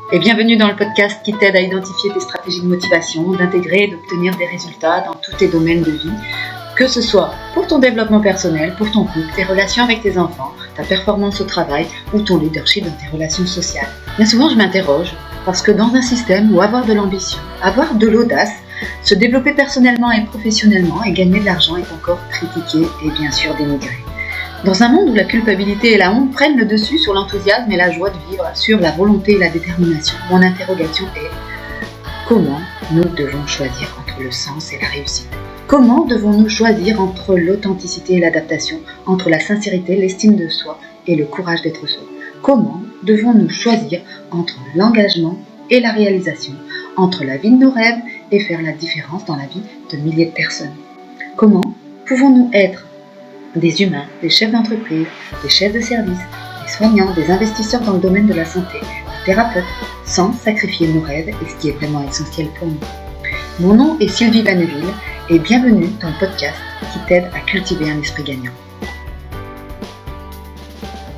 Et bienvenue dans le podcast qui t'aide à identifier tes stratégies de motivation, d'intégrer et d'obtenir des résultats dans tous tes domaines de vie, que ce soit pour ton développement personnel, pour ton couple, tes relations avec tes enfants, ta performance au travail ou ton leadership dans tes relations sociales. Bien souvent, je m'interroge parce que dans un système où avoir de l'ambition, avoir de l'audace, se développer personnellement et professionnellement et gagner de l'argent est encore critiqué et bien sûr dénigré. Dans un monde où la culpabilité et la honte prennent le dessus sur l'enthousiasme et la joie de vivre, sur la volonté et la détermination, mon interrogation est comment nous devons choisir entre le sens et la réussite ? Comment devons-nous choisir entre l'authenticité et l'adaptation, entre la sincérité, l'estime de soi et le courage d'être soi ? Comment devons-nous choisir entre l'engagement et la réalisation, entre la vie de nos rêves et faire la différence dans la vie de milliers de personnes ? Comment pouvons-nous être des humains, des chefs d'entreprise, des chefs de service, des soignants, des investisseurs dans le domaine de la santé, des thérapeutes, sans sacrifier nos rêves et ce qui est vraiment essentiel pour nous. Mon nom est Sylvie Vanneville et bienvenue dans le podcast qui t'aide à cultiver un esprit gagnant.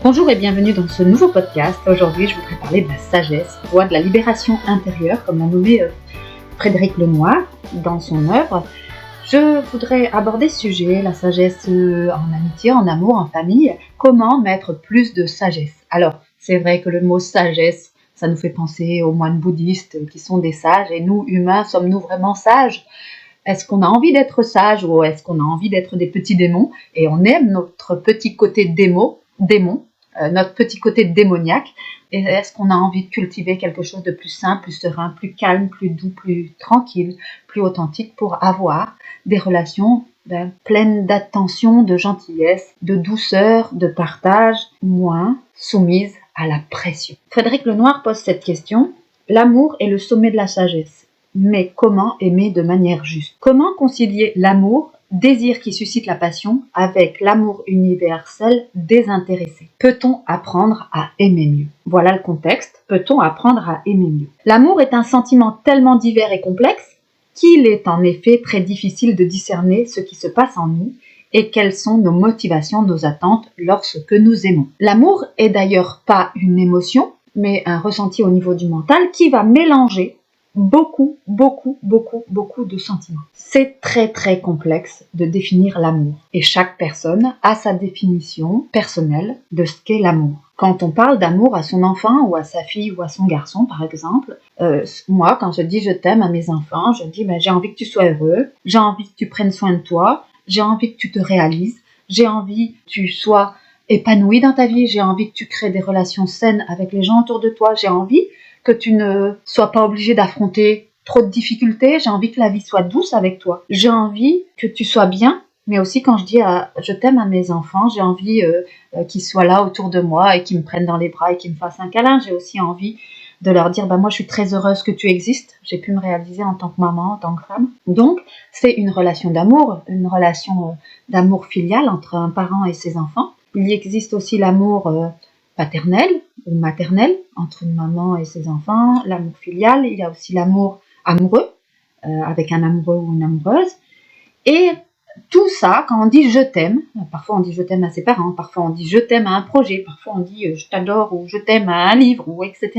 Bonjour et bienvenue dans ce nouveau podcast. Aujourd'hui, je voudrais parler de la sagesse, voie de la libération intérieure, comme l'a nommé Frédéric Lenoir dans son œuvre. Je voudrais aborder ce sujet, la sagesse en amitié, en amour, en famille. Comment mettre plus de sagesse ? Alors, c'est vrai que le mot sagesse, ça nous fait penser aux moines bouddhistes qui sont des sages. Et nous, humains, sommes-nous vraiment sages ? Est-ce qu'on a envie d'être sages ou est-ce qu'on a envie d'être des petits démons ? Et on aime notre petit côté démon, notre petit côté démoniaque. Et est-ce qu'on a envie de cultiver quelque chose de plus simple, plus serein, plus calme, plus doux, plus tranquille, plus authentique pour avoir des relations pleines d'attention, de gentillesse, de douceur, de partage, moins soumises à la pression. Frédéric Lenoir pose cette question. L'amour est le sommet de la sagesse. Mais comment aimer de manière juste ? Comment concilier l'amour, désir qui suscite la passion, avec l'amour universel désintéressé ? Peut-on apprendre à aimer mieux ? Voilà le contexte. Peut-on apprendre à aimer mieux ? L'amour est un sentiment tellement divers et complexe qu'il est en effet très difficile de discerner ce qui se passe en nous et quelles sont nos motivations, nos attentes lorsque nous aimons. L'amour est d'ailleurs pas une émotion, mais un ressenti au niveau du mental qui va mélanger beaucoup de sentiments. C'est très complexe de définir l'amour et chaque personne a sa définition personnelle de ce qu'est l'amour. Quand on parle d'amour à son enfant ou à sa fille ou à son garçon par exemple, moi quand je dis je t'aime à mes enfants, je dis j'ai envie que tu sois heureux, j'ai envie que tu prennes soin de toi, j'ai envie que tu te réalises, j'ai envie que tu sois épanoui dans ta vie, j'ai envie que tu crées des relations saines avec les gens autour de toi, j'ai envie que tu ne sois pas obligé d'affronter trop de difficultés, j'ai envie que la vie soit douce avec toi, j'ai envie que tu sois bien, mais aussi quand je dis je t'aime à mes enfants, j'ai envie qu'ils soient là autour de moi et qu'ils me prennent dans les bras et qu'ils me fassent un câlin, j'ai aussi envie de leur dire moi je suis très heureuse que tu existes, j'ai pu me réaliser en tant que maman, en tant que femme. Donc c'est une relation d'amour, une relation d'amour filial entre un parent et ses enfants. Il y existe aussi l'amour paternel ou maternel entre une maman et ses enfants, l'amour filial, il y a aussi l'amour amoureux avec un amoureux ou une amoureuse. Et tout ça, quand on dit je t'aime, parfois on dit je t'aime à ses parents, parfois on dit je t'aime à un projet, parfois on dit je t'adore ou je t'aime à un livre ou etc.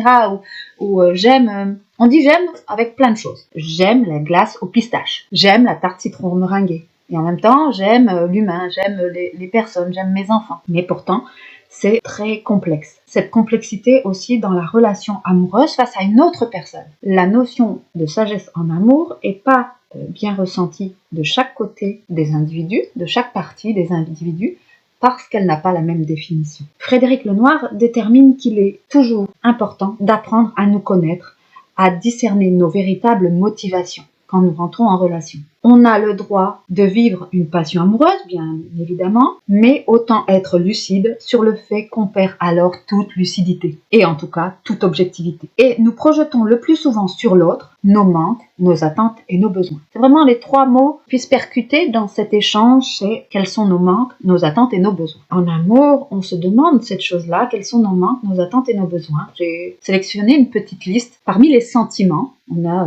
ou j'aime, on dit j'aime avec plein de choses. J'aime la glace au pistache, j'aime la tarte citron meringuée. Et en même temps, j'aime l'humain, j'aime les personnes, j'aime mes enfants. Mais pourtant, c'est très complexe. Cette complexité aussi dans la relation amoureuse face à une autre personne. La notion de sagesse en amour est pas bien ressentie de chaque côté des individus, de chaque partie des individus, parce qu'elle n'a pas la même définition. Frédéric Lenoir détermine qu'il est toujours important d'apprendre à nous connaître, à discerner nos véritables motivations quand nous rentrons en relation. On a le droit de vivre une passion amoureuse, bien évidemment, mais autant être lucide sur le fait qu'on perd alors toute lucidité, et en tout cas toute objectivité. Et nous projetons le plus souvent sur l'autre nos manques, nos attentes et nos besoins. C'est vraiment les trois mots qui puissent percuter dans cet échange, c'est quels sont nos manques, nos attentes et nos besoins. En amour, on se demande cette chose-là, quels sont nos manques, nos attentes et nos besoins. J'ai sélectionné une petite liste parmi les sentiments. On a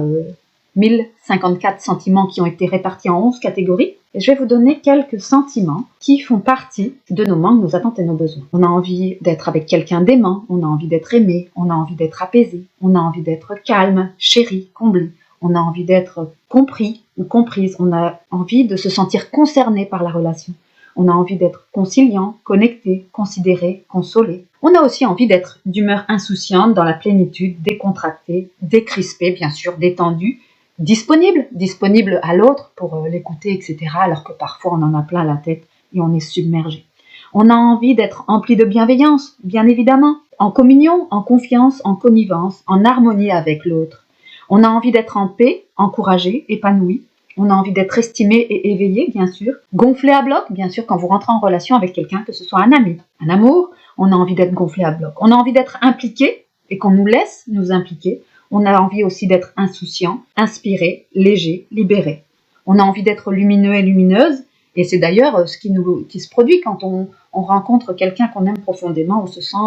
1054 sentiments qui ont été répartis en 11 catégories. Et je vais vous donner quelques sentiments qui font partie de nos manques, nos attentes et nos besoins. On a envie d'être avec quelqu'un d'aimant, on a envie d'être aimé, on a envie d'être apaisé, on a envie d'être calme, chéri, comblé, on a envie d'être compris ou comprise, on a envie de se sentir concerné par la relation. On a envie d'être conciliant, connecté, considéré, consolé. On a aussi envie d'être d'humeur insouciante, dans la plénitude, décontractée, décrispée, bien sûr, détendue, disponible à l'autre pour l'écouter, etc. Alors que parfois on en a plein la tête et on est submergé. On a envie d'être empli de bienveillance, bien évidemment, en communion, en confiance, en connivence, en harmonie avec l'autre. On a envie d'être en paix, encouragé, épanoui. On a envie d'être estimé et éveillé, bien sûr. Gonflé à bloc, bien sûr, quand vous rentrez en relation avec quelqu'un, que ce soit un ami, un amour, on a envie d'être gonflé à bloc. On a envie d'être impliqué et qu'on nous laisse nous impliquer. On a envie aussi d'être insouciant, inspiré, léger, libéré. On a envie d'être lumineux et lumineuse. Et c'est d'ailleurs ce qui se produit quand on rencontre quelqu'un qu'on aime profondément. On se sent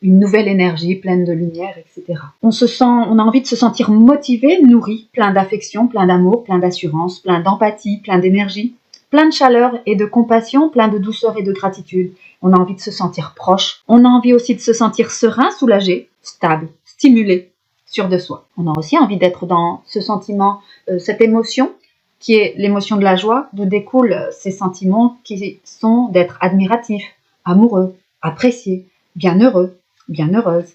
une nouvelle énergie, pleine de lumière, etc. On a envie de se sentir motivé, nourri, plein d'affection, plein d'amour, plein d'assurance, plein d'empathie, plein d'énergie, plein de chaleur et de compassion, plein de douceur et de gratitude. On a envie de se sentir proche. On a envie aussi de se sentir serein, soulagé, stable, stimulé, sûr de soi. On a aussi envie d'être dans ce sentiment, cette émotion qui est l'émotion de la joie, d'où découlent ces sentiments qui sont d'être admiratif, amoureux, apprécié, bienheureux, bienheureuse.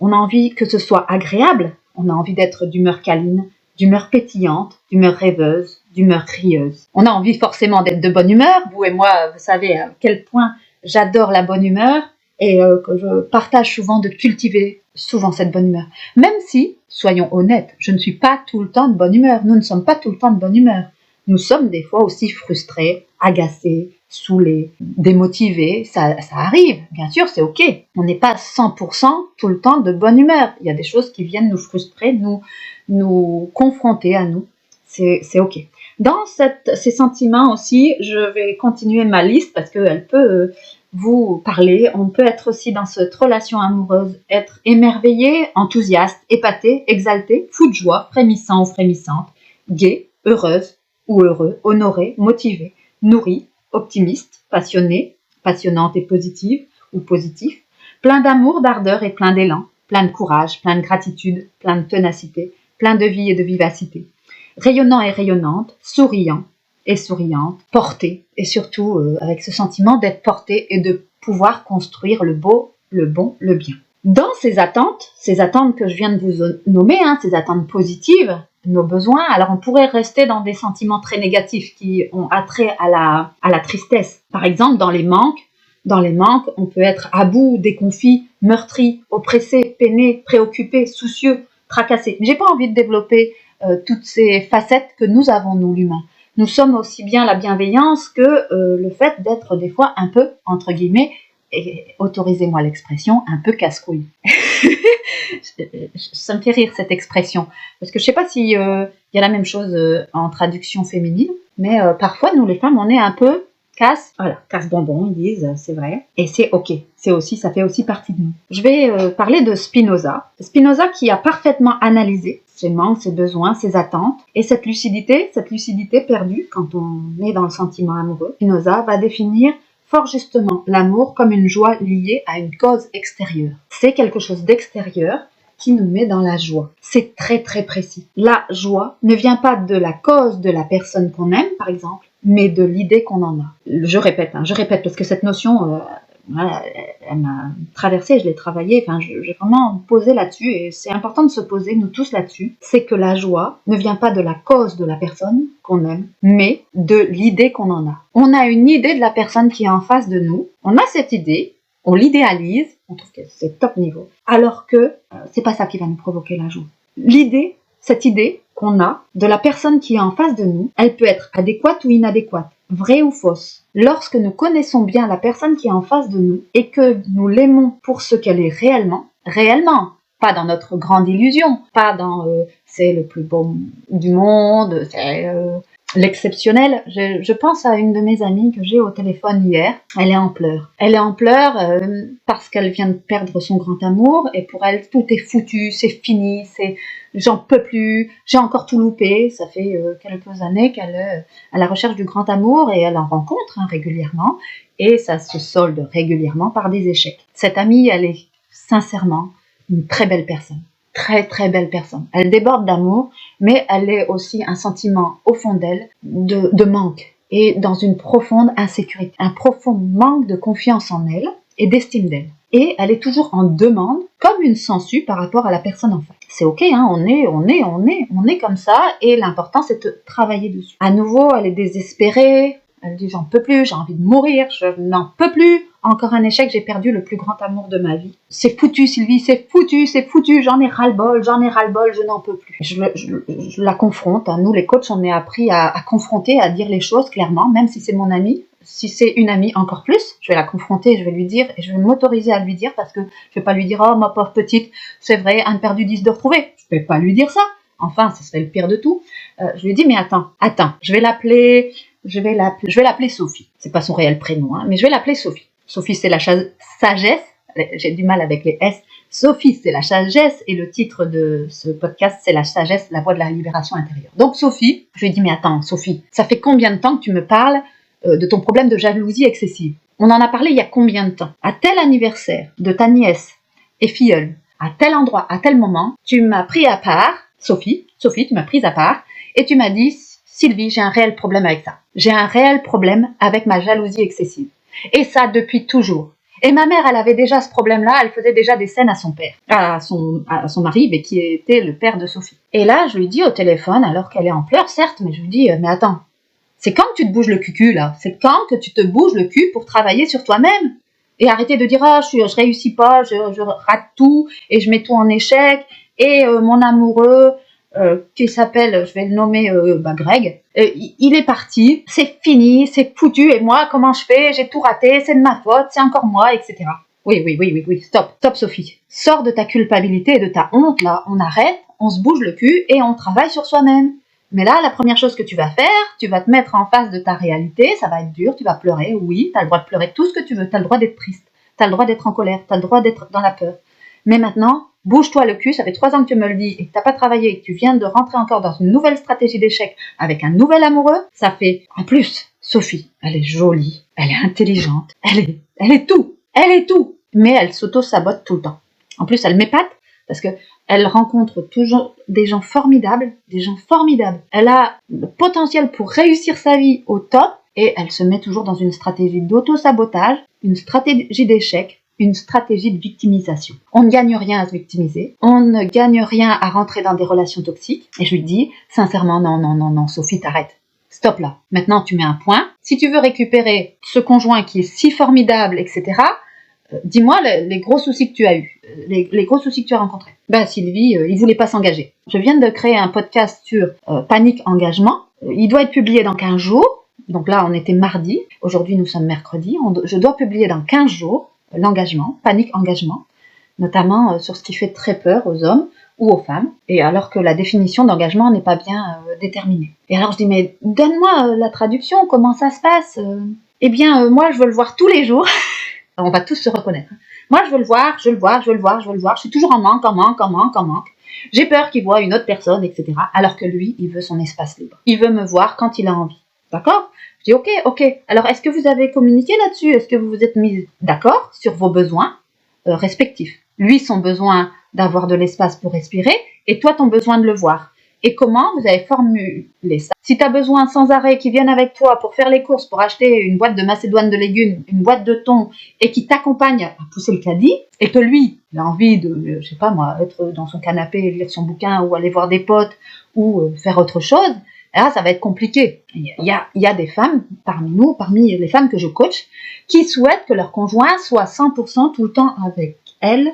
On a envie que ce soit agréable, on a envie d'être d'humeur câline, d'humeur pétillante, d'humeur rêveuse, d'humeur rieuse. On a envie forcément d'être de bonne humeur, vous et moi, vous savez à quel point j'adore la bonne humeur et que je partage souvent de cultiver souvent cette bonne humeur. Même si, soyons honnêtes, je ne suis pas tout le temps de bonne humeur. Nous ne sommes pas tout le temps de bonne humeur. Nous sommes des fois aussi frustrés, agacés, saoulés, démotivés. Ça arrive, bien sûr, c'est ok. On n'est pas 100% tout le temps de bonne humeur. Il y a des choses qui viennent nous frustrer, nous confronter à nous. C'est ok. Dans ces sentiments aussi, je vais continuer ma liste parce qu'elle peut vous parler. On peut être aussi dans cette relation amoureuse, être émerveillé, enthousiaste, épaté, exalté, fou de joie, frémissant ou frémissante, gai, heureuse ou heureux, honoré, motivé, nourri, optimiste, passionné, passionnante et positive ou positif, plein d'amour, d'ardeur et plein d'élan, plein de courage, plein de gratitude, plein de ténacité, plein de vie et de vivacité, rayonnant et rayonnante, souriant et souriante, portée, et surtout avec ce sentiment d'être portée et de pouvoir construire le beau, le bon, le bien. Dans ces attentes que je viens de vous nommer, ces attentes positives, nos besoins, alors on pourrait rester dans des sentiments très négatifs qui ont attrait à la tristesse. Par exemple, dans les manques, on peut être à bout, déconfit, meurtri, oppressé, peiné, préoccupé, soucieux, tracassé. Mais j'ai pas envie de développer toutes ces facettes que nous avons, nous, l'humain. Nous sommes aussi bien la bienveillance que le fait d'être des fois un peu, entre guillemets, et autorisez-moi l'expression, un peu casse-couille. Ça me fait rire cette expression, parce que je sais pas si y a la même chose en traduction féminine, mais parfois nous les femmes on est un peu casse-bonbon, ils disent, c'est vrai, et c'est ok, ça fait aussi partie de nous. Je vais parler de Spinoza qui a parfaitement analysé ses manques, ses besoins, ses attentes, et cette lucidité perdue quand on est dans le sentiment amoureux. Spinoza va définir fort justement l'amour comme une joie liée à une cause extérieure. C'est quelque chose d'extérieur qui nous met dans la joie. C'est très très précis. La joie ne vient pas de la cause de la personne qu'on aime, par exemple, mais de l'idée qu'on en a. Je répète parce que cette notion, elle m'a traversée, je l'ai travaillée, j'ai vraiment posé là-dessus et c'est important de se poser, nous tous là-dessus. C'est que la joie ne vient pas de la cause de la personne qu'on aime, mais de l'idée qu'on en a. On a une idée de la personne qui est en face de nous, on a cette idée, on l'idéalise, on trouve que c'est top niveau, alors que c'est pas ça qui va nous provoquer la joie. Cette idée qu'on a de la personne qui est en face de nous, elle peut être adéquate ou inadéquate, vraie ou fausse. Lorsque nous connaissons bien la personne qui est en face de nous et que nous l'aimons pour ce qu'elle est réellement, pas dans notre grande illusion, pas dans c'est le plus beau du monde, c'est l'exceptionnel. Je pense à une de mes amies que j'ai au téléphone hier. Elle est en pleurs. Elle est en pleurs parce qu'elle vient de perdre son grand amour et pour elle, tout est foutu, c'est fini, j'en peux plus, j'ai encore tout loupé. Ça fait quelques années qu'elle est à la recherche du grand amour et elle en rencontre régulièrement et ça se solde régulièrement par des échecs. Cette amie, elle est sincèrement une très belle personne. Très très belle personne. Elle déborde d'amour, mais elle est aussi un sentiment au fond d'elle de manque et dans une profonde insécurité, un profond manque de confiance en elle et d'estime d'elle. Et elle est toujours en demande, comme une sangsue par rapport à la personne en face. C'est ok, hein, on est comme ça, et l'important c'est de travailler dessus. À nouveau, elle est désespérée. Elle dit j'en peux plus, j'ai envie de mourir, je n'en peux plus. Encore un échec, j'ai perdu le plus grand amour de ma vie. C'est foutu Sylvie, c'est foutu, j'en ai ras-le-bol, je n'en peux plus. Je la confronte, hein. Nous les coachs, on est appris à confronter, à dire les choses clairement, même si c'est mon amie. Si c'est une amie encore plus, je vais la confronter, je vais lui dire, et je vais m'autoriser à lui dire, parce que je vais pas lui dire, oh ma pauvre petite, c'est vrai, un perdu 10 de retrouver. Je vais pas lui dire ça. Enfin, ce serait le pire de tout. Je lui dis, mais attends, je vais l'appeler Sophie. C'est pas son réel prénom, hein, mais je vais l'appeler Sophie. Sophie, c'est la sagesse. J'ai du mal avec les S. Sophie, c'est la sagesse. Et le titre de ce podcast, c'est la sagesse, la voie de la libération intérieure. Donc, Sophie, je lui dis, mais attends, Sophie, ça fait combien de temps que tu me parles de ton problème de jalousie excessive? On en a parlé il y a combien de temps? À tel anniversaire de ta nièce et filleule, à tel endroit, à tel moment, tu m'as pris à part, Sophie, tu m'as prise à part, et tu m'as dit, Sylvie, j'ai un réel problème avec ça. J'ai un réel problème avec ma jalousie excessive. Et ça depuis toujours. Et ma mère, elle avait déjà ce problème-là, elle faisait déjà des scènes à son père, à son mari, mais qui était le père de Sophie. Et là, je lui dis au téléphone, alors qu'elle est en pleurs, certes, mais je lui dis, mais attends, c'est quand que tu te bouges le cul, là? C'est quand que tu te bouges le cul pour travailler sur toi-même? Et arrêter de dire, ah, je réussis pas, je rate tout, et je mets tout en échec, et mon amoureux, qui s'appelle, je vais le nommer Greg, il est parti, c'est fini, c'est foutu, et moi, comment je fais? J'ai tout raté, c'est de ma faute, c'est encore moi, etc. Oui, stop Sophie. Sors de ta culpabilité et de ta honte, là, on arrête, on se bouge le cul, et on travaille sur soi-même. Mais là, la première chose que tu vas faire, tu vas te mettre en face de ta réalité, ça va être dur, tu vas pleurer, oui, t'as le droit de pleurer tout ce que tu veux, t'as le droit d'être triste, t'as le droit d'être en colère, t'as le droit d'être dans la peur. Mais maintenant, bouge-toi le cul, ça fait 3 ans que tu me le dis et que t'as pas travaillé et que tu viens de rentrer encore dans une nouvelle stratégie d'échec avec un nouvel amoureux, ça fait... En plus, Sophie, elle est jolie, elle est intelligente, elle est tout, mais elle s'auto-sabote tout le temps. En plus, elle m'épate parce que elle rencontre toujours des gens formidables. Elle a le potentiel pour réussir sa vie au top et elle se met toujours dans une stratégie d'auto-sabotage, une stratégie d'échec, une stratégie de victimisation. On ne gagne rien à se victimiser, on ne gagne rien à rentrer dans des relations toxiques. Et je lui dis, sincèrement, non, Sophie, t'arrêtes. Stop là. Maintenant, tu mets un point. Si tu veux récupérer ce conjoint qui est si formidable, etc., dis-moi les gros soucis que tu as eus, les gros soucis que tu as rencontrés. Sylvie, il voulait pas s'engager. Je viens de créer un podcast sur Panique Engagement. Il doit être publié dans 15 jours. Donc là, on était mardi. Aujourd'hui, nous sommes mercredi. Je dois publier dans 15 jours l'engagement, Panique Engagement, notamment sur ce qui fait très peur aux hommes ou aux femmes, et alors que la définition d'engagement n'est pas bien déterminée. Et alors je dis, mais donne-moi la traduction, comment ça se passe? Moi, je veux le voir tous les jours. On va tous se reconnaître. Moi, je veux le voir, je suis toujours en manque. J'ai peur qu'il voie une autre personne, etc. Alors que lui, il veut son espace libre. Il veut me voir quand il a envie. D'accord? Je dis, ok. Alors, est-ce que vous avez communiqué là-dessus? Est-ce que vous vous êtes mis d'accord sur vos besoins respectifs? Lui, son besoin d'avoir de l'espace pour respirer, et toi, ton besoin de le voir. Et comment vous avez formulé ça? Si tu as besoin sans arrêt qu'ils viennent avec toi pour faire les courses, pour acheter une boîte de macédoine de légumes, une boîte de thon, et qui t'accompagne à pousser le caddie, et que lui, il a envie de, être dans son canapé, lire son bouquin, ou aller voir des potes, ou faire autre chose, là, ça va être compliqué. Il y a des femmes parmi les femmes que je coach, qui souhaitent que leur conjoint soit 100% tout le temps avec elles,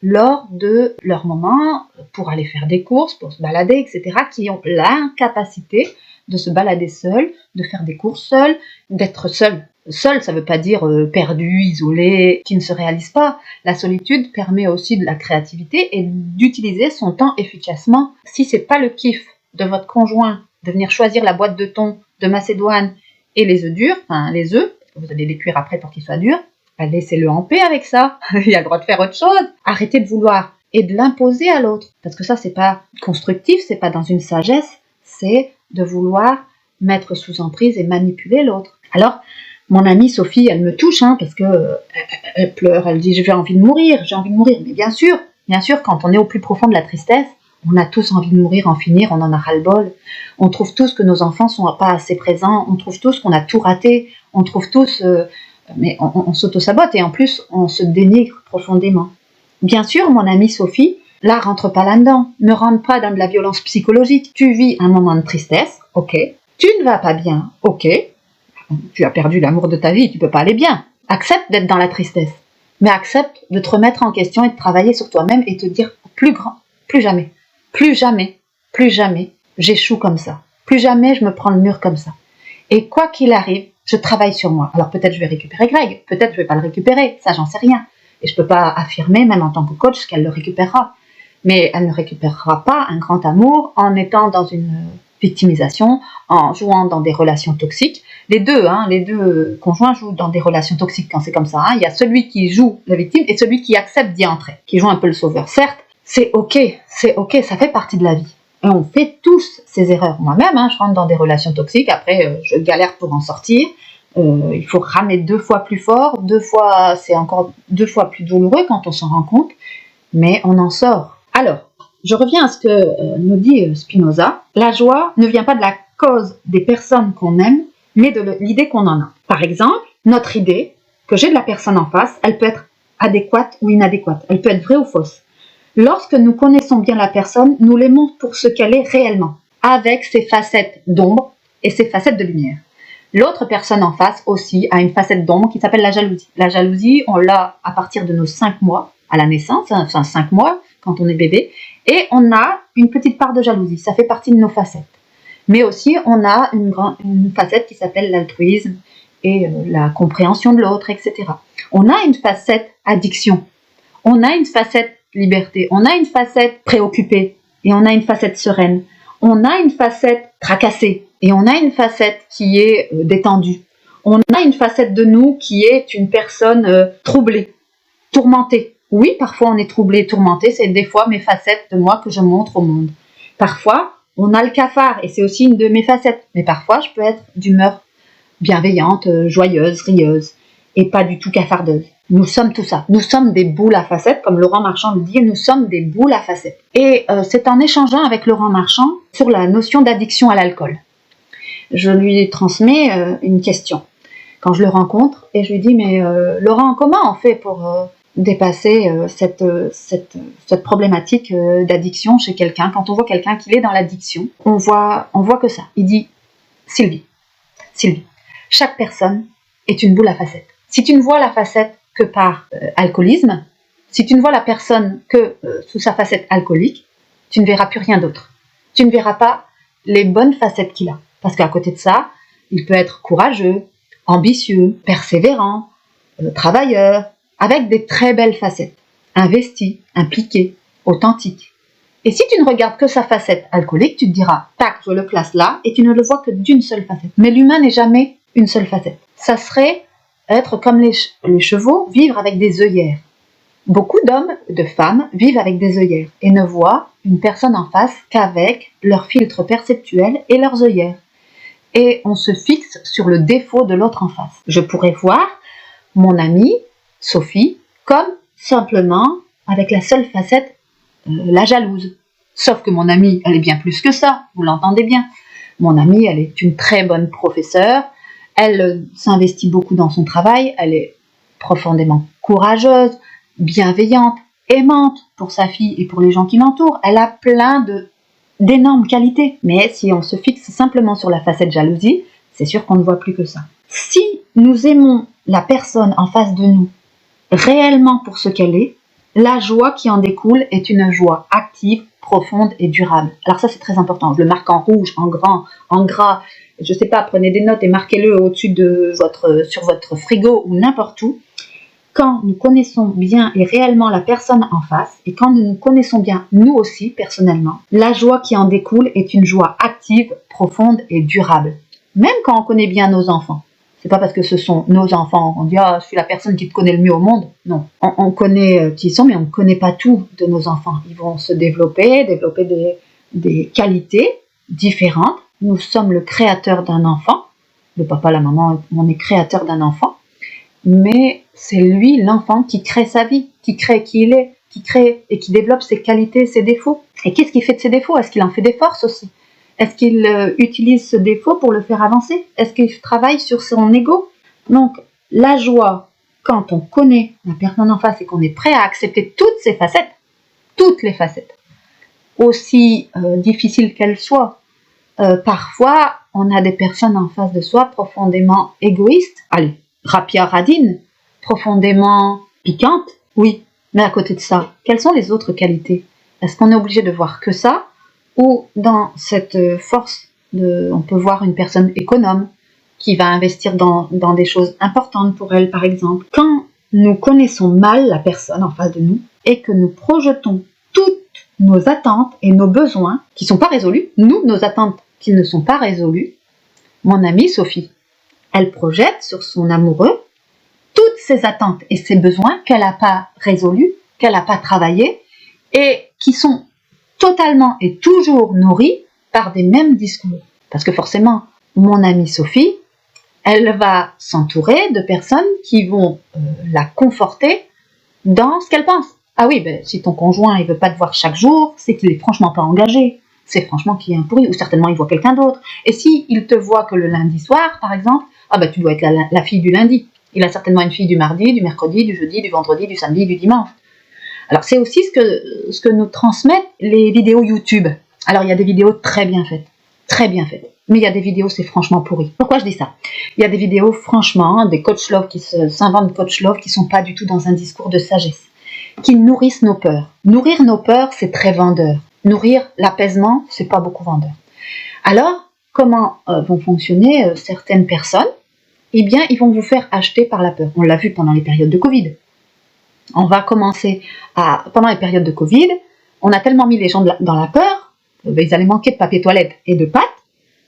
lors de leur moment pour aller faire des courses, pour se balader, etc., qui ont l'incapacité de se balader seule, de faire des courses seule, d'être seule. Seul, ça ne veut pas dire perdu, isolé, qui ne se réalise pas. La solitude permet aussi de la créativité et d'utiliser son temps efficacement. Si c'est pas le kiff de votre conjoint de venir choisir la boîte de thon de Macédoine et les œufs durs, enfin les œufs, vous allez les cuire après pour qu'ils soient durs, ben laissez-le en paix avec ça. Il a le droit de faire autre chose. Arrêtez de vouloir et de l'imposer à l'autre. Parce que ça, c'est pas constructif, c'est pas dans une sagesse, c'est de vouloir mettre sous emprise et manipuler l'autre. Alors, mon amie Sophie, elle me touche, parce que elle pleure, elle dit j'ai envie de mourir. Mais bien sûr, quand on est au plus profond de la tristesse, on a tous envie de mourir, en finir, on en a ras-le-bol. On trouve tous que nos enfants sont pas assez présents, on trouve tous qu'on a tout raté, on trouve tous, mais on s'auto-sabote et en plus on se dénigre profondément. Bien sûr, mon amie Sophie, là, rentre pas là-dedans, ne rentre pas dans de la violence psychologique. Tu vis un moment de tristesse, ok. Tu ne vas pas bien, ok. Tu as perdu l'amour de ta vie, tu peux pas aller bien. Accepte d'être dans la tristesse, mais accepte de te remettre en question et de travailler sur toi-même et te dire plus jamais, j'échoue comme ça. Plus jamais je me prends le mur comme ça. Et quoi qu'il arrive, je travaille sur moi. Alors peut-être je vais récupérer Greg, peut-être je vais pas le récupérer, ça j'en sais rien. Et je peux pas affirmer, même en tant que coach, qu'elle le récupérera. Mais elle ne récupérera pas un grand amour en étant dans une victimisation, en jouant dans des relations toxiques. Les deux conjoints jouent dans des relations toxiques quand c'est comme ça. Il y a celui qui joue la victime et celui qui accepte d'y entrer, qui joue un peu le sauveur. Certes, c'est ok, ça fait partie de la vie. Et on fait tous ces erreurs. Moi-même, je rentre dans des relations toxiques, après je galère pour en sortir. Il faut ramer 2 fois plus fort, c'est encore 2 fois plus douloureux quand on s'en rend compte, mais on en sort. Alors, je reviens à ce que nous dit Spinoza. La joie ne vient pas de la cause des personnes qu'on aime, mais de l'idée qu'on en a. Par exemple, notre idée que j'ai de la personne en face, elle peut être adéquate ou inadéquate, elle peut être vraie ou fausse. Lorsque nous connaissons bien la personne, nous l'aimons pour ce qu'elle est réellement, avec ses facettes d'ombre et ses facettes de lumière. L'autre personne en face aussi a une facette d'ombre qui s'appelle la jalousie. La jalousie, on l'a à partir de nos 5 mois à la naissance, enfin 5 mois quand on est bébé, et on a une petite part de jalousie, ça fait partie de nos facettes. Mais aussi, on a une facette qui s'appelle l'altruisme et la compréhension de l'autre, etc. On a une facette addiction, on a une facette liberté, on a une facette préoccupée et on a une facette sereine, on a une facette tracassée et on a une facette qui est détendue. On a une facette de nous qui est une personne troublée, tourmentée. Oui, parfois on est troublé, tourmenté, c'est des fois mes facettes de moi que je montre au monde. Parfois, on a le cafard et c'est aussi une de mes facettes. Mais parfois, je peux être d'humeur bienveillante, joyeuse, rieuse et pas du tout cafardeuse. Nous sommes tout ça. Nous sommes des boules à facettes, comme Laurent Marchand le dit, nous sommes des boules à facettes. Et c'est en échangeant avec Laurent Marchand sur la notion d'addiction à l'alcool. Je lui transmets une question quand je le rencontre et je lui dis mais Laurent, comment on fait pour dépasser cette problématique d'addiction chez quelqu'un? Quand on voit quelqu'un qui est dans l'addiction, on voit que ça. Il dit Sylvie, chaque personne est une boule à facettes. Si tu ne vois la facette que par alcoolisme, si tu ne vois la personne que sous sa facette alcoolique, tu ne verras plus rien d'autre. Tu ne verras pas les bonnes facettes qu'il a. Parce qu'à côté de ça, il peut être courageux, ambitieux, persévérant, travailleur, avec des très belles facettes, investi, impliqué, authentique. Et si tu ne regardes que sa facette alcoolique, tu te diras, tac, je le place là, et tu ne le vois que d'une seule facette. Mais l'humain n'est jamais une seule facette. Ça serait être comme les chevaux, vivre avec des œillères. Beaucoup d'hommes, de femmes, vivent avec des œillères et ne voient une personne en face qu'avec leur filtre perceptuel et leurs œillères. Et on se fixe sur le défaut de l'autre en face. Je pourrais voir mon amie, Sophie, comme simplement avec la seule facette, la jalouse. Sauf que mon amie, elle est bien plus que ça, vous l'entendez bien. Mon amie, elle est une très bonne professeure, elle s'investit beaucoup dans son travail, elle est profondément courageuse, bienveillante, aimante pour sa fille et pour les gens qui l'entourent. Elle a plein d'énormes qualités. Mais si on se fixe simplement sur la facette jalousie, c'est sûr qu'on ne voit plus que ça. Si nous aimons la personne en face de nous réellement pour ce qu'elle est, la joie qui en découle est une joie active, profonde et durable. Alors ça, c'est très important. Je le marque en rouge, en grand, en gras. Je ne sais pas, prenez des notes et marquez-le au-dessus de sur votre frigo ou n'importe où. Quand nous connaissons bien et réellement la personne en face, et quand nous nous connaissons bien nous aussi, personnellement, la joie qui en découle est une joie active, profonde et durable. Même quand on connaît bien nos enfants. C'est pas parce que ce sont nos enfants qu'on dit « Ah, je suis la personne qui te connaît le mieux au monde ». Non, on connaît qui ils sont, mais on ne connaît pas tout de nos enfants. Ils vont se développer des qualités différentes. Nous sommes le créateur d'un enfant. Le papa, la maman, on est créateur d'un enfant. Mais c'est lui, l'enfant, qui crée sa vie, qui crée qui il est, qui crée et qui développe ses qualités, ses défauts. Et qu'est-ce qu'il fait de ses défauts? Est-ce qu'il en fait des forces aussi? Est-ce qu'il utilise ce défaut pour le faire avancer? Est-ce qu'il travaille sur son ego? Donc, la joie, quand on connaît la personne en face et qu'on est prêt à accepter toutes ses facettes, toutes les facettes, aussi difficiles qu'elles soient, parfois, on a des personnes en face de soi profondément égoïstes. Allez, rapiaradines, profondément piquantes, oui. Mais à côté de ça, quelles sont les autres qualités? Est-ce qu'on est obligé de voir que ça? Ou dans cette force, on peut voir une personne économe qui va investir dans des choses importantes pour elle, par exemple. Quand nous connaissons mal la personne en face de nous et que nous projetons toutes nos attentes et nos besoins qui ne sont pas résolus, nos attentes qui ne sont pas résolues, mon amie Sophie, elle projette sur son amoureux toutes ses attentes et ses besoins qu'elle n'a pas résolus, qu'elle n'a pas travaillés et qui sont totalement et toujours nourris par des mêmes discours. Parce que forcément, mon amie Sophie, elle va s'entourer de personnes qui vont la conforter dans ce qu'elle pense. Ah oui, ben, si ton conjoint ne veut pas te voir chaque jour, c'est qu'il est franchement pas engagé. C'est franchement qu'il est un pourri, ou certainement il voit quelqu'un d'autre. Et si il te voit que le lundi soir, par exemple, ah ben tu dois être la fille du lundi. Il a certainement une fille du mardi, du mercredi, du jeudi, du vendredi, du samedi, du dimanche. Alors c'est aussi ce que nous transmettent les vidéos YouTube. Alors il y a des vidéos très bien faites, mais il y a des vidéos c'est franchement pourri. Pourquoi je dis ça? Il y a des vidéos franchement, des coach love qui s'inventent coach love qui sont pas du tout dans un discours de sagesse, qui nourrissent nos peurs. Nourrir nos peurs c'est très vendeur. Nourrir l'apaisement c'est pas beaucoup vendeur. Alors comment vont fonctionner certaines personnes? Eh bien ils vont vous faire acheter par la peur. On l'a vu pendant les périodes de Covid. On va commencer pendant les périodes de Covid, on a tellement mis les gens dans la peur, ils allaient manquer de papier toilette et de pâtes,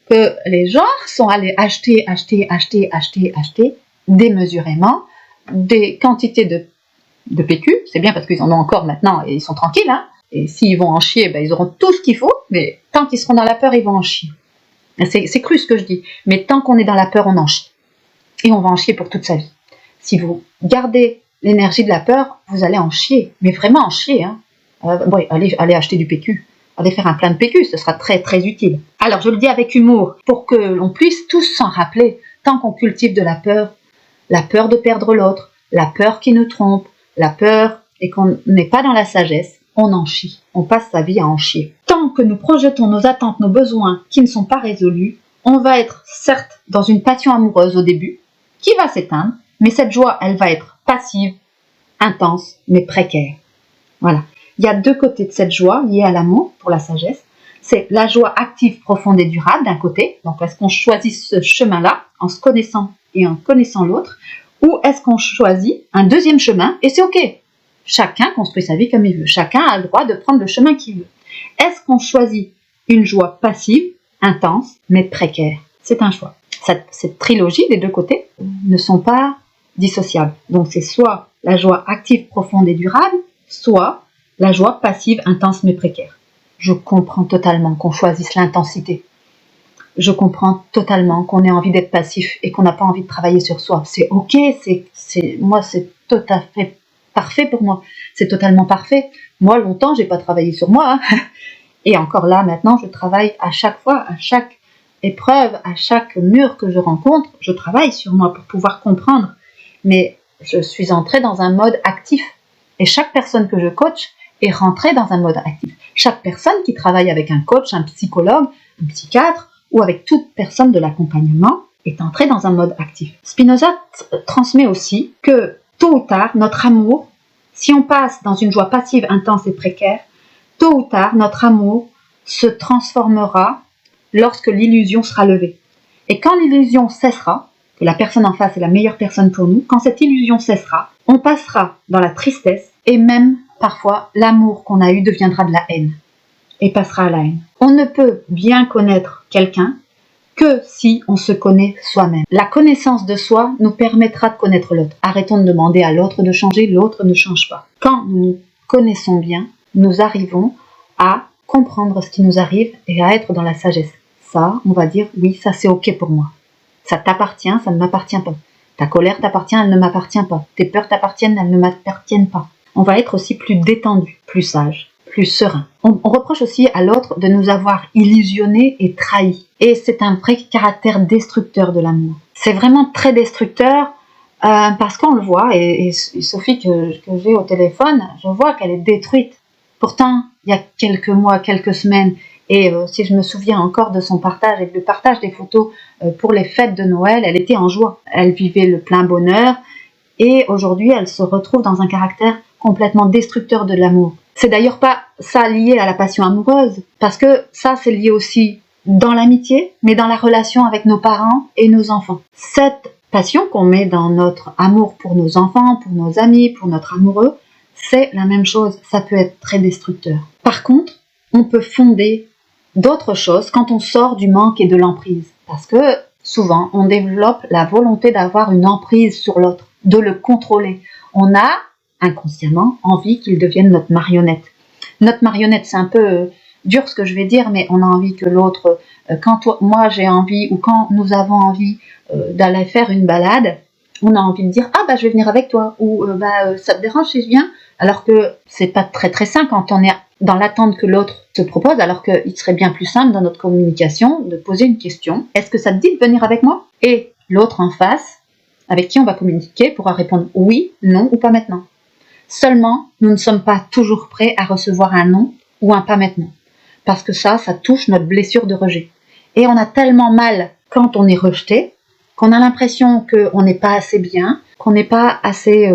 que les gens sont allés acheter démesurément des quantités de PQ. C'est bien parce qu'ils en ont encore maintenant et ils sont tranquilles. Hein. Et s'ils vont en chier, ben, ils auront tout ce qu'il faut, mais tant qu'ils seront dans la peur, ils vont en chier. C'est cru ce que je dis, mais tant qu'on est dans la peur, on en chie. Et on va en chier pour toute sa vie. Si vous gardez l'énergie de la peur, vous allez en chier, mais vraiment en chier. Hein. Allez acheter du PQ, allez faire un plein de PQ, ce sera très très utile. Alors je le dis avec humour, pour que l'on puisse tous s'en rappeler, tant qu'on cultive de la peur de perdre l'autre, la peur qui nous trompe, la peur et qu'on n'est pas dans la sagesse, on en chie, on passe sa vie à en chier. Tant que nous projetons nos attentes, nos besoins qui ne sont pas résolus, on va être certes dans une passion amoureuse au début, qui va s'éteindre, mais cette joie, elle va être passive, intense, mais précaire. Voilà. Il y a deux côtés de cette joie liée à l'amour, pour la sagesse. C'est la joie active, profonde et durable d'un côté. Donc, est-ce qu'on choisit ce chemin-là en se connaissant et en connaissant l'autre? Ou est-ce qu'on choisit un deuxième chemin? Et c'est OK. Chacun construit sa vie comme il veut. Chacun a le droit de prendre le chemin qu'il veut. Est-ce qu'on choisit une joie passive, intense, mais précaire? C'est un choix. Cette trilogie des deux côtés ne sont pas dissociables. Donc c'est soit la joie active, profonde et durable, soit la joie passive, intense mais précaire. Je comprends totalement qu'on choisisse l'intensité. Je comprends totalement qu'on ait envie d'être passif et qu'on n'a pas envie de travailler sur soi. C'est OK, moi c'est tout à fait parfait pour moi. C'est totalement parfait. Moi longtemps j'ai pas travaillé sur moi. Hein. Et encore là maintenant je travaille à chaque fois, à chaque épreuve, à chaque mur que je rencontre, je travaille sur moi pour pouvoir comprendre. Mais je suis entrée dans un mode actif. Et chaque personne que je coach est rentrée dans un mode actif. Chaque personne qui travaille avec un coach, un psychologue, un psychiatre ou avec toute personne de l'accompagnement est entrée dans un mode actif. Spinoza transmet aussi que tôt ou tard, notre amour, si on passe dans une joie passive, intense et précaire, tôt ou tard, notre amour se transformera lorsque l'illusion sera levée. Et quand l'illusion cessera, que la personne en face est la meilleure personne pour nous, quand cette illusion cessera, on passera dans la tristesse et même parfois l'amour qu'on a eu deviendra de la haine et passera à la haine. On ne peut bien connaître quelqu'un que si on se connaît soi-même. La connaissance de soi nous permettra de connaître l'autre. Arrêtons de demander à l'autre de changer, l'autre ne change pas. Quand nous nous connaissons bien, nous arrivons à comprendre ce qui nous arrive et à être dans la sagesse. Ça, on va dire, oui, ça c'est ok pour moi. Ça t'appartient, ça ne m'appartient pas. Ta colère t'appartient, elle ne m'appartient pas. Tes peurs t'appartiennent, elles ne m'appartiennent pas. On va être aussi plus détendu, plus sage, plus serein. On reproche aussi à l'autre de nous avoir illusionnés et trahis. Et c'est un vrai caractère destructeur de l'amour. C'est vraiment très destructeur parce qu'on le voit, et Sophie que j'ai au téléphone, je vois qu'elle est détruite. Pourtant, il y a quelques mois, quelques semaines, et si je me souviens encore de son partage et le partage des photos pour les fêtes de Noël, elle était en joie. Elle vivait le plein bonheur et aujourd'hui, elle se retrouve dans un caractère complètement destructeur de l'amour. C'est d'ailleurs pas ça lié à la passion amoureuse, parce que ça, c'est lié aussi dans l'amitié, mais dans la relation avec nos parents et nos enfants. Cette passion qu'on met dans notre amour pour nos enfants, pour nos amis, pour notre amoureux, c'est la même chose. Ça peut être très destructeur. Par contre, on peut fonder d'autres choses quand on sort du manque et de l'emprise. Parce que souvent, on développe la volonté d'avoir une emprise sur l'autre, de le contrôler. On a inconsciemment envie qu'il devienne notre marionnette. Notre marionnette, c'est un peu dur ce que je vais dire, mais on a envie que l'autre, moi j'ai envie, ou quand nous avons envie d'aller faire une balade, on a envie de dire « Ah bah je vais venir avec toi » ou ça te dérange si je viens ?» Alors que c'est pas très très sain quand on est dans l'attente que l'autre se propose, alors qu'il serait bien plus simple dans notre communication de poser une question. Est-ce que ça te dit de venir avec moi? Et l'autre en face, avec qui on va communiquer, pourra répondre oui, non ou pas maintenant. Seulement, nous ne sommes pas toujours prêts à recevoir un non ou un pas maintenant. Parce que ça touche notre blessure de rejet. Et on a tellement mal quand on est rejeté, qu'on a l'impression qu'on n'est pas assez bien, qu'on n'est pas assez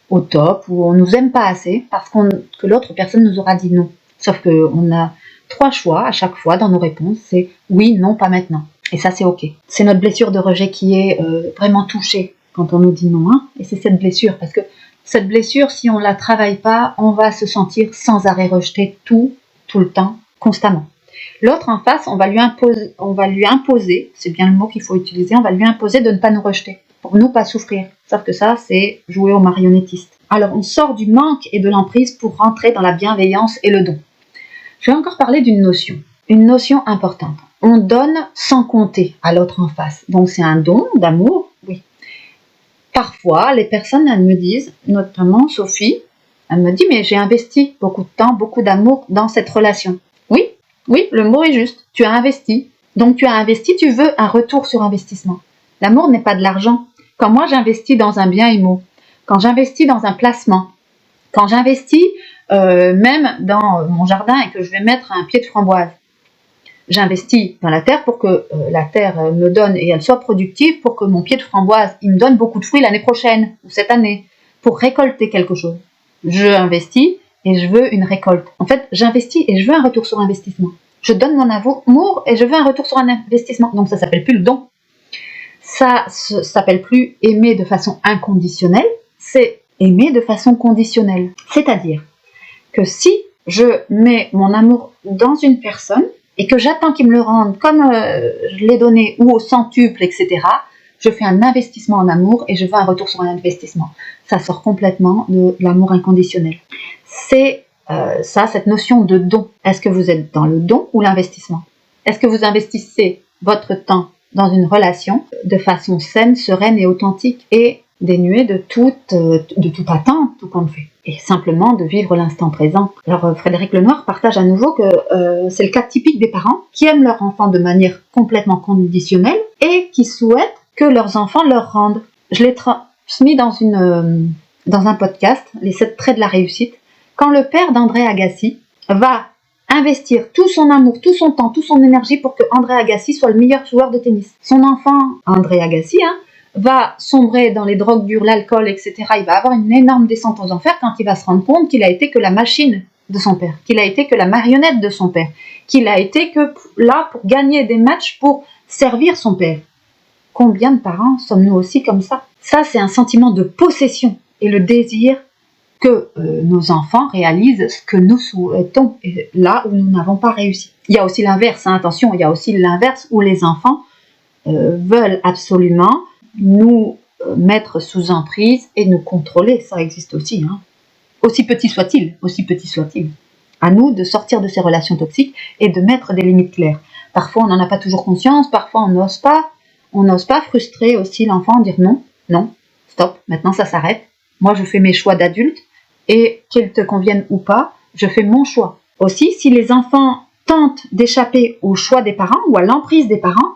au top, ou on ne nous aime pas assez, parce que l'autre personne nous aura dit non. Sauf qu'on a 3 choix à chaque fois dans nos réponses, c'est oui, non, pas maintenant. Et ça, c'est ok. C'est notre blessure de rejet qui est vraiment touchée quand on nous dit non. Hein, et c'est cette blessure, parce que cette blessure, si on ne la travaille pas, on va se sentir sans arrêt rejeté tout le temps, constamment. L'autre en face, on va lui imposer, c'est bien le mot qu'il faut utiliser, on va lui imposer de ne pas nous rejeter, pour nous pas souffrir. Sauf que ça, c'est jouer au marionnettiste. Alors, on sort du manque et de l'emprise pour rentrer dans la bienveillance et le don. Je vais encore parler d'une notion importante. On donne sans compter à l'autre en face. Donc, c'est un don d'amour, oui. Parfois, les personnes, elles me disent, notamment Sophie, elle me dit, mais j'ai investi beaucoup de temps, beaucoup d'amour dans cette relation. Oui, le mot est juste. Tu as investi. Donc, tu as investi, tu veux un retour sur investissement. L'amour n'est pas de l'argent. Quand moi, j'investis dans un bien immo, quand j'investis dans un placement, quand j'investis même dans mon jardin et que je vais mettre un pied de framboise, j'investis dans la terre pour que la terre me donne et elle soit productive, pour que mon pied de framboise, il me donne beaucoup de fruits l'année prochaine ou cette année, pour récolter quelque chose. Je investis et je veux une récolte. En fait, j'investis et je veux un retour sur investissement. Je donne mon amour et je veux un retour sur un investissement. Donc ça s'appelle plus le don. Ça s'appelle plus aimer de façon inconditionnelle, c'est aimer de façon conditionnelle. C'est-à-dire que si je mets mon amour dans une personne et que j'attends qu'il me le rende comme je l'ai donné ou au centuple, etc., je fais un investissement en amour et je veux un retour sur un investissement. Ça sort complètement de l'amour inconditionnel. C'est cette notion de don. Est-ce que vous êtes dans le don ou l'investissement? Est-ce que vous investissez votre temps dans une relation de façon saine, sereine et authentique et dénuée de toute attente, tout compte fait, et simplement de vivre l'instant présent. Alors Frédéric Lenoir partage à nouveau que c'est le cas typique des parents qui aiment leur enfant de manière complètement conditionnelle et qui souhaitent que leurs enfants leur rendent. Je l'ai transmis dans un podcast, les 7 traits de la réussite, quand le père d'André Agassi va investir tout son amour, tout son temps, toute son énergie pour que André Agassi soit le meilleur joueur de tennis. Son enfant, André Agassi, va sombrer dans les drogues dures, l'alcool, etc. Il va avoir une énorme descente aux enfers quand il va se rendre compte qu'il a été que la machine de son père, qu'il a été que la marionnette de son père, qu'il a été que là pour gagner des matchs, pour servir son père. Combien de parents sommes-nous aussi comme ça? Ça, c'est un sentiment de possession et le désir que nos enfants réalisent ce que nous souhaitons, et là où nous n'avons pas réussi. Il y a aussi l'inverse, hein, attention, il y a aussi l'inverse où les enfants veulent absolument nous mettre sous emprise et nous contrôler. Ça existe aussi, hein. Aussi petit soit-il, À nous de sortir de ces relations toxiques et de mettre des limites claires. Parfois, on n'en a pas toujours conscience, parfois on n'ose pas frustrer aussi l'enfant, dire non, non, stop, maintenant ça s'arrête. Moi, je fais mes choix d'adulte et qu'ils te conviennent ou pas, je fais mon choix. Aussi, si les enfants tentent d'échapper au choix des parents ou à l'emprise des parents,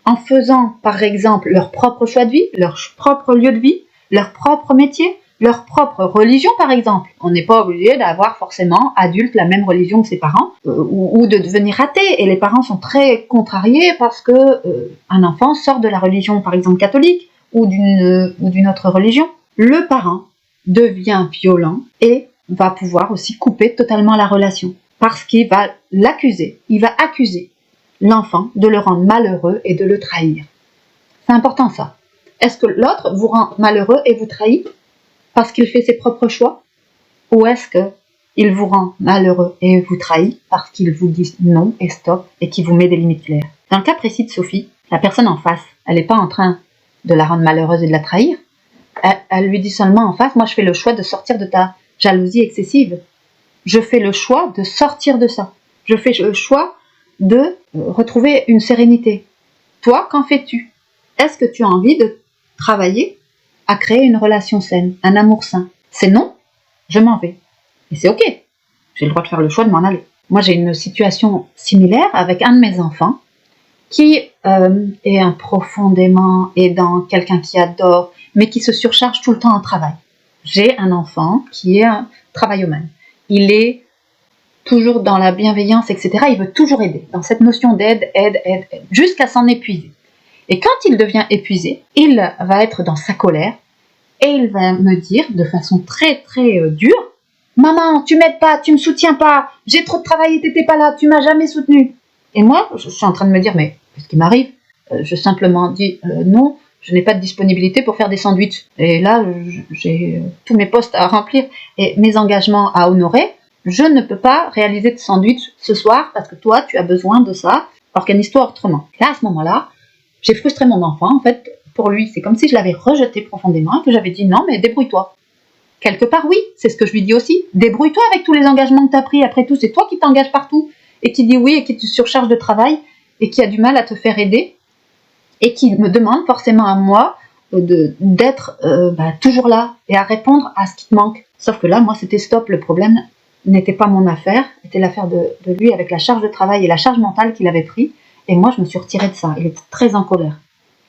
en faisant, par exemple, leur propre choix de vie, leur propre lieu de vie, leur propre métier, leur propre religion, par exemple. On n'est pas obligé d'avoir forcément, adulte, la même religion que ses parents, ou de devenir athée. Et les parents sont très contrariés parce que un enfant sort de la religion, par exemple, catholique, ou d'une autre religion. Le parent devient violent et va pouvoir aussi couper totalement la relation. Parce qu'il va l'accuser, il va accuser l'enfant de le rendre malheureux et de le trahir. C'est important ça. Est-ce que l'autre vous rend malheureux et vous trahit parce qu'il fait ses propres choix? Ou est-ce qu'il vous rend malheureux et vous trahit parce qu'il vous dit non et stop et qu'il vous met des limites claires? Dans le cas précis de Sophie, la personne en face, elle n'est pas en train de la rendre malheureuse et de la trahir. Elle lui dit seulement en face, moi je fais le choix de sortir de ta jalousie excessive. Je fais le choix de sortir de ça. Je fais le choix de retrouver une sérénité. Toi, qu'en fais-tu? Est-ce que tu as envie de travailler à créer une relation saine, un amour sain? C'est non, je m'en vais. Et c'est ok. J'ai le droit de faire le choix de m'en aller. Moi, j'ai une situation similaire avec un de mes enfants qui est profondément aidant, quelqu'un qui adore, mais qui se surcharge tout le temps en travail. J'ai un enfant qui est un travaillomane. Il est toujours dans la bienveillance, etc. Il veut toujours aider, dans cette notion d'aide, jusqu'à s'en épuiser. Et quand il devient épuisé, il va être dans sa colère et il va me dire de façon très très dure, « Maman, tu m'aides pas, tu me soutiens pas, j'ai trop de travail et t'étais pas là, tu m'as jamais soutenu. » Et moi, je suis en train de me dire, mais qu'est-ce qui m'arrive? Je simplement dis, non, je n'ai pas de disponibilité pour faire des sandwichs. Et là, j'ai tous mes postes à remplir et mes engagements à honorer. Je ne peux pas réaliser de sandwich ce soir parce que toi, tu as besoin de ça. Organise-toi autrement. Là, à ce moment-là, j'ai frustré mon enfant. En fait, pour lui, c'est comme si je l'avais rejeté profondément et que j'avais dit non, mais débrouille-toi. Quelque part, oui, c'est ce que je lui dis aussi. Débrouille-toi avec tous les engagements que tu as pris. Après tout, c'est toi qui t'engages partout et qui dit oui et qui te surcharge de travail et qui a du mal à te faire aider et qui me demande forcément à moi d'être toujours là et à répondre à ce qui te manque. Sauf que là, moi, c'était stop. Le problème n'était pas mon affaire, c'était l'affaire de lui avec la charge de travail et la charge mentale qu'il avait pris. Et moi, je me suis retirée de ça. Il était très en colère.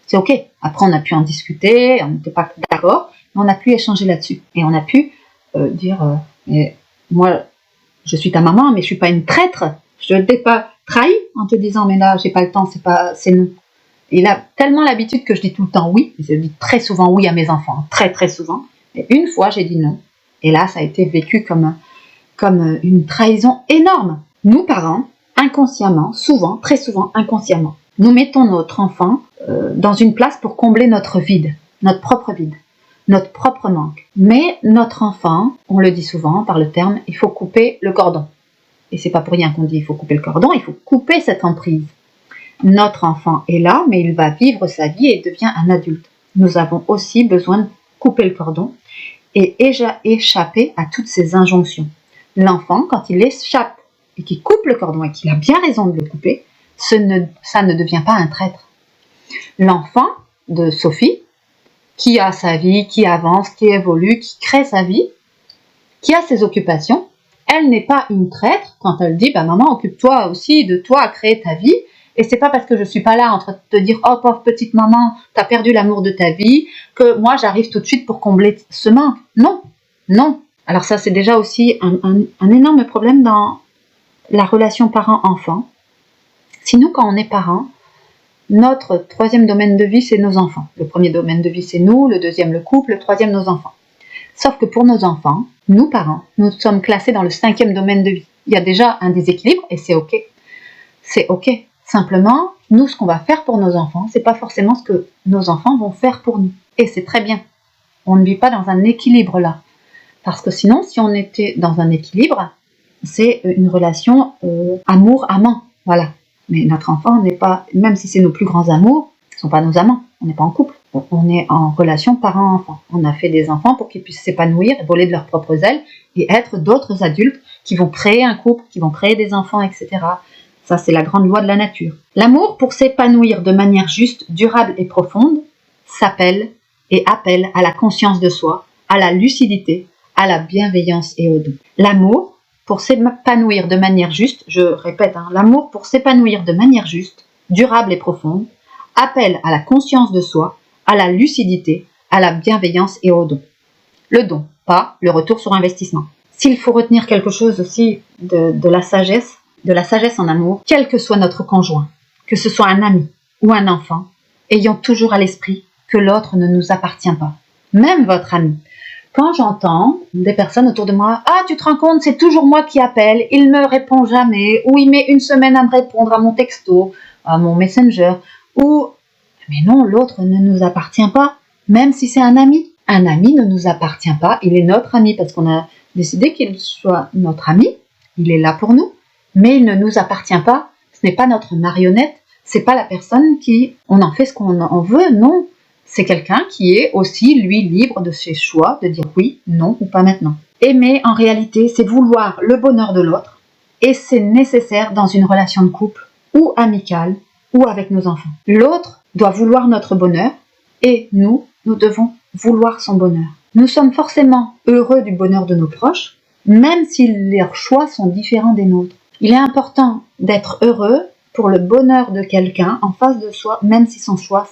C'est ok. Après, on a pu en discuter, on n'était pas d'accord, mais on a pu échanger là-dessus. Et on a pu dire, mais moi, je suis ta maman, mais je suis pas une traître. Je ne t'ai pas trahi en te disant, mais là, j'ai pas le temps, c'est non. Il a tellement l'habitude que je dis tout le temps oui. Je dis très souvent oui à mes enfants, très très souvent. Et une fois, j'ai dit non. Et là, ça a été vécu comme une trahison énorme. Nous, parents, inconsciemment, souvent, très souvent inconsciemment, nous mettons notre enfant dans une place pour combler notre vide, notre propre manque. Mais notre enfant, on le dit souvent par le terme, il faut couper le cordon. Et c'est pas pour rien qu'on dit il faut couper le cordon, il faut couper cette emprise. Notre enfant est là, mais il va vivre sa vie et devient un adulte. Nous avons aussi besoin de couper le cordon et échapper à toutes ces injonctions. L'enfant, quand il échappe et qu'il coupe le cordon et qu'il a bien raison de le couper, ça ne devient pas un traître. L'enfant de Sophie, qui a sa vie, qui avance, qui évolue, qui crée sa vie, qui a ses occupations, elle n'est pas une traître quand elle dit maman, occupe-toi aussi de toi à créer ta vie. Et c'est pas parce que je suis pas là en train de te dire oh pauvre petite maman, t'as perdu l'amour de ta vie, que moi j'arrive tout de suite pour combler ce manque. Non, non. Alors ça c'est déjà aussi un énorme problème dans la relation parent-enfant. Si nous quand on est parent, notre troisième domaine de vie c'est nos enfants. Le premier domaine de vie c'est nous, le deuxième le couple, le troisième nos enfants. Sauf que pour nos enfants, nous parents, nous sommes classés dans le 5e domaine de vie. Il y a déjà un déséquilibre et c'est ok. C'est ok. Simplement, nous, ce qu'on va faire pour nos enfants, c'est pas forcément ce que nos enfants vont faire pour nous. Et c'est très bien. On ne vit pas dans un équilibre là. Parce que sinon, si on était dans un équilibre, c'est une relation amour-amant. Voilà. Mais notre enfant n'est pas, même si c'est nos plus grands amours, ce ne sont pas nos amants. On n'est pas en couple. On est en relation parent-enfant. On a fait des enfants pour qu'ils puissent s'épanouir, voler de leurs propres ailes et être d'autres adultes qui vont créer un couple, qui vont créer des enfants, etc. Ça, c'est la grande loi de la nature. L'amour, pour s'épanouir de manière juste, durable et profonde, s'appelle et appelle à la conscience de soi, à la lucidité, à la bienveillance et au don. L'amour, pour s'épanouir de manière juste, je répète, l'amour pour s'épanouir de manière juste, durable et profonde, appelle à la conscience de soi, à la lucidité, à la bienveillance et au don. Le don, pas le retour sur investissement. S'il faut retenir quelque chose aussi de la sagesse en amour, quel que soit notre conjoint, que ce soit un ami ou un enfant, ayons toujours à l'esprit que l'autre ne nous appartient pas. Même votre ami. Quand j'entends des personnes autour de moi, « Ah, tu te rends compte, c'est toujours moi qui appelle, il me répond jamais, ou il met une semaine à me répondre à mon texto, à mon messenger, ou... » Mais non, l'autre ne nous appartient pas, même si c'est un ami. Un ami ne nous appartient pas, il est notre ami, parce qu'on a décidé qu'il soit notre ami, il est là pour nous, mais il ne nous appartient pas, ce n'est pas notre marionnette, c'est pas la personne qui, on en fait ce qu'on en veut, non. C'est quelqu'un qui est aussi, lui, libre de ses choix, de dire oui, non ou pas maintenant. Aimer, en réalité, c'est vouloir le bonheur de l'autre, et c'est nécessaire dans une relation de couple, ou amicale, ou avec nos enfants. L'autre doit vouloir notre bonheur, et nous devons vouloir son bonheur. Nous sommes forcément heureux du bonheur de nos proches, même si leurs choix sont différents des nôtres. Il est important d'être heureux pour le bonheur de quelqu'un en face de soi, même si son choix,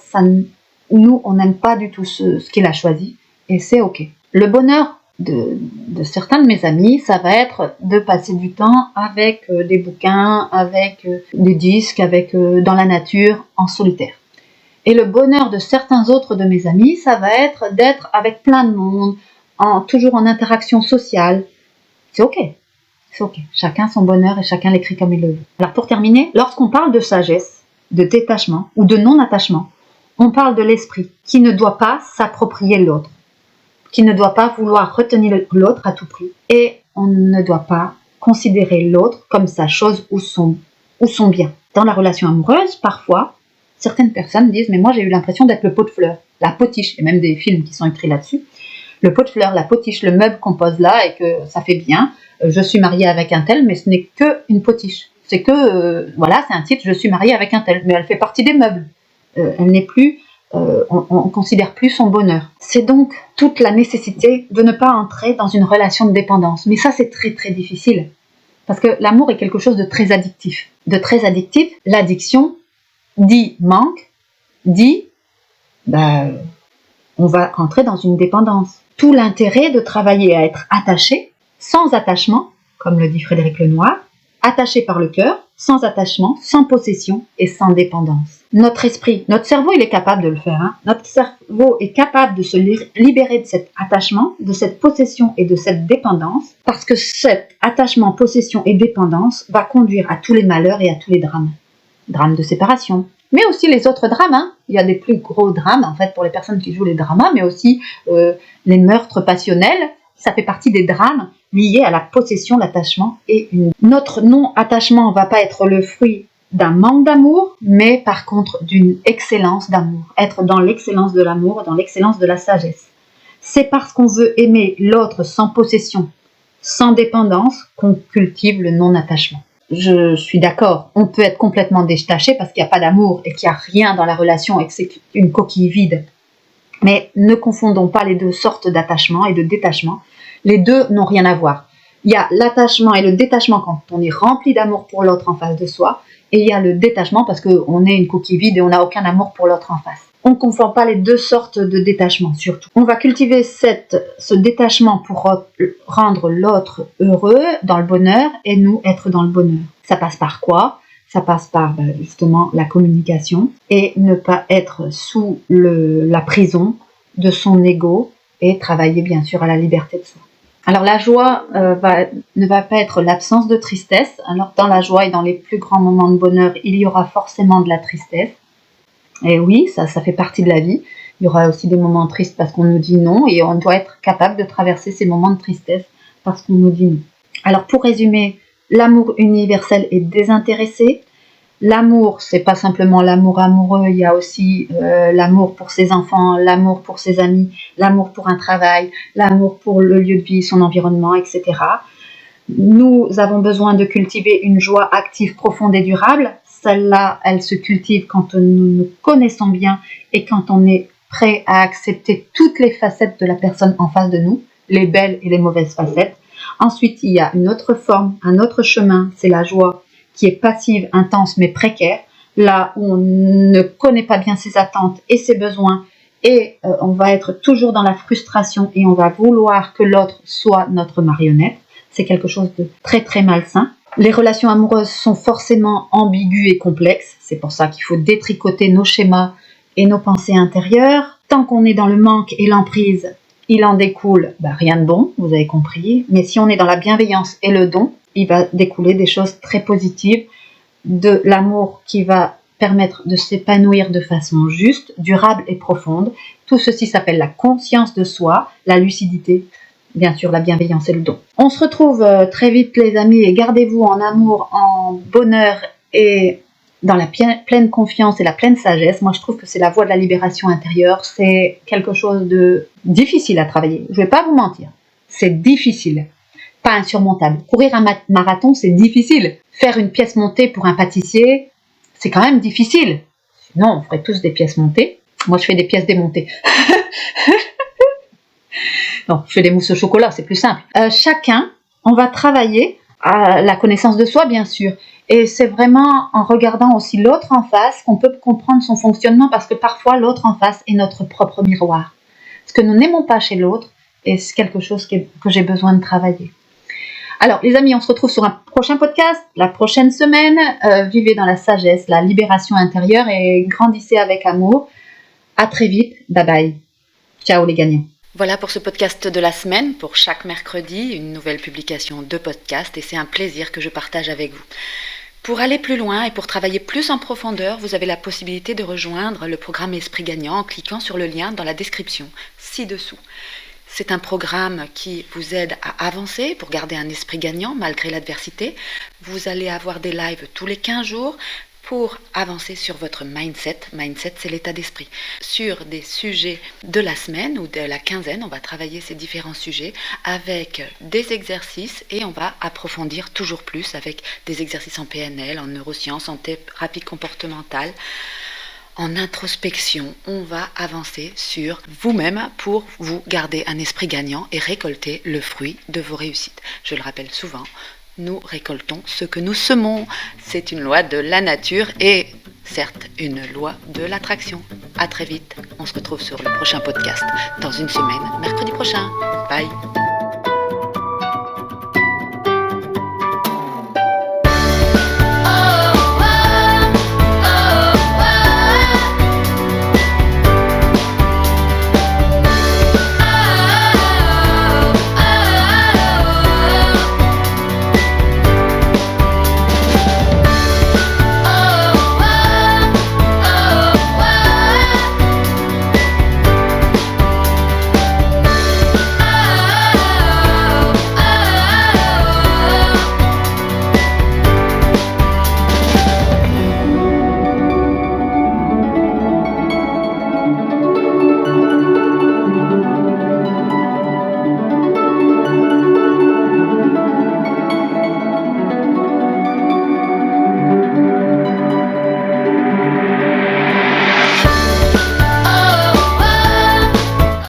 nous, on n'aime pas du tout ce qu'il a choisi, et c'est ok. Le bonheur de certains de mes amis, ça va être de passer du temps avec des bouquins, avec des disques, dans la nature, en solitaire. Et le bonheur de certains autres de mes amis, ça va être d'être avec plein de monde, toujours en interaction sociale. C'est ok. C'est ok. Chacun son bonheur et chacun l'écrit comme il le veut. Alors pour terminer, lorsqu'on parle de sagesse, de détachement ou de non-attachement, on parle de l'esprit qui ne doit pas s'approprier l'autre, qui ne doit pas vouloir retenir l'autre à tout prix. Et on ne doit pas considérer l'autre comme sa chose ou son bien. Dans la relation amoureuse, parfois, certaines personnes disent « mais moi j'ai eu l'impression d'être le pot de fleurs, la potiche », il y a même des films qui sont écrits là-dessus, le pot de fleurs, la potiche, le meuble qu'on pose là et que ça fait bien, je suis mariée avec un tel, mais ce n'est qu'une potiche, c'est que, voilà, c'est un titre, je suis mariée avec un tel, mais elle fait partie des meubles, elle n'est plus, on considère plus son bonheur. C'est donc toute la nécessité de ne pas entrer dans une relation de dépendance, mais ça c'est très très difficile, parce que l'amour est quelque chose de très addictif. L'addiction dit manque, dit on va rentrer dans une dépendance. Tout l'intérêt de travailler à être attaché, sans attachement, comme le dit Frédéric Lenoir, attaché par le cœur, sans attachement, sans possession et sans dépendance. Notre esprit, notre cerveau, il est capable de le faire. Notre cerveau est capable de se libérer de cet attachement, de cette possession et de cette dépendance, parce que cet attachement, possession et dépendance va conduire à tous les malheurs et à tous les drames. Drames de séparation, mais aussi les autres drames. Il y a des plus gros drames, en fait, pour les personnes qui jouent les dramas, mais aussi les meurtres passionnels. Ça fait partie des drames liés à la possession, l'attachement et notre non-attachement ne va pas être le fruit d'un manque d'amour, mais par contre d'une excellence d'amour. Être dans l'excellence de l'amour, dans l'excellence de la sagesse. C'est parce qu'on veut aimer l'autre sans possession, sans dépendance, qu'on cultive le non-attachement. Je suis d'accord, on peut être complètement détaché parce qu'il n'y a pas d'amour et qu'il n'y a rien dans la relation et que c'est une coquille vide. Mais ne confondons pas les deux sortes d'attachement et de détachement. Les deux n'ont rien à voir. Il y a l'attachement et le détachement quand on est rempli d'amour pour l'autre en face de soi, et il y a le détachement parce qu'on est une coquille vide et on n'a aucun amour pour l'autre en face. On ne confond pas les deux sortes de détachement, surtout. On va cultiver ce détachement pour rendre l'autre heureux, dans le bonheur, et nous être dans le bonheur. Ça passe par quoi ? Ça passe par justement la communication et ne pas être sous la prison de son ego et travailler bien sûr à la liberté de soi. Alors la joie ne va pas être l'absence de tristesse. Alors dans la joie et dans les plus grands moments de bonheur, il y aura forcément de la tristesse. Et oui, ça fait partie de la vie. Il y aura aussi des moments tristes parce qu'on nous dit non et on doit être capable de traverser ces moments de tristesse parce qu'on nous dit non. Alors pour résumer, l'amour universel est désintéressé. L'amour, c'est pas simplement l'amour amoureux, il y a aussi l'amour pour ses enfants, l'amour pour ses amis, l'amour pour un travail, l'amour pour le lieu de vie, son environnement, etc. Nous avons besoin de cultiver une joie active, profonde et durable. Celle-là, elle se cultive quand nous nous connaissons bien et quand on est prêt à accepter toutes les facettes de la personne en face de nous, les belles et les mauvaises facettes. Ensuite, il y a une autre forme, un autre chemin, c'est la joie qui est passive, intense mais précaire, là où on ne connaît pas bien ses attentes et ses besoins et on va être toujours dans la frustration et on va vouloir que l'autre soit notre marionnette. C'est quelque chose de très très malsain. Les relations amoureuses sont forcément ambiguës et complexes, c'est pour ça qu'il faut détricoter nos schémas et nos pensées intérieures. Tant qu'on est dans le manque et l'emprise, il en découle rien de bon, vous avez compris, mais si on est dans la bienveillance et le don, il va découler des choses très positives, de l'amour qui va permettre de s'épanouir de façon juste, durable et profonde. Tout ceci s'appelle la conscience de soi, la lucidité, bien sûr la bienveillance et le don. On se retrouve très vite les amis et gardez-vous en amour, en bonheur et dans la pleine confiance et la pleine sagesse. Moi je trouve que c'est la voie de la libération intérieure, c'est quelque chose de difficile à travailler, je ne vais pas vous mentir, c'est difficile. Pas insurmontable. Courir un marathon, c'est difficile. Faire une pièce montée pour un pâtissier, c'est quand même difficile. Sinon, on ferait tous des pièces montées. Moi, je fais des pièces démontées. Non, je fais des mousses au chocolat, c'est plus simple. Chacun, on va travailler à la connaissance de soi, bien sûr. Et c'est vraiment en regardant aussi l'autre en face qu'on peut comprendre son fonctionnement parce que parfois, l'autre en face est notre propre miroir. Ce que nous n'aimons pas chez l'autre, et c'est quelque chose que j'ai besoin de travailler. Alors les amis, on se retrouve sur un prochain podcast, la prochaine semaine. Vivez dans la sagesse, la libération intérieure et grandissez avec amour. À très vite, bye bye. Ciao les gagnants. Voilà pour ce podcast de la semaine. Pour chaque mercredi, une nouvelle publication de podcast et c'est un plaisir que je partage avec vous. Pour aller plus loin et pour travailler plus en profondeur, vous avez la possibilité de rejoindre le programme Esprit Gagnant en cliquant sur le lien dans la description, ci-dessous. C'est un programme qui vous aide à avancer pour garder un esprit gagnant malgré l'adversité. Vous allez avoir des lives tous les 15 jours pour avancer sur votre mindset. Mindset, c'est l'état d'esprit. Sur des sujets de la semaine ou de la quinzaine, on va travailler ces différents sujets avec des exercices et on va approfondir toujours plus avec des exercices en PNL, en neurosciences, en thérapie comportementale. En introspection, on va avancer sur vous-même pour vous garder un esprit gagnant et récolter le fruit de vos réussites. Je le rappelle souvent, nous récoltons ce que nous semons. C'est une loi de la nature et certes une loi de l'attraction. À très vite, on se retrouve sur le prochain podcast dans une semaine, mercredi prochain. Bye.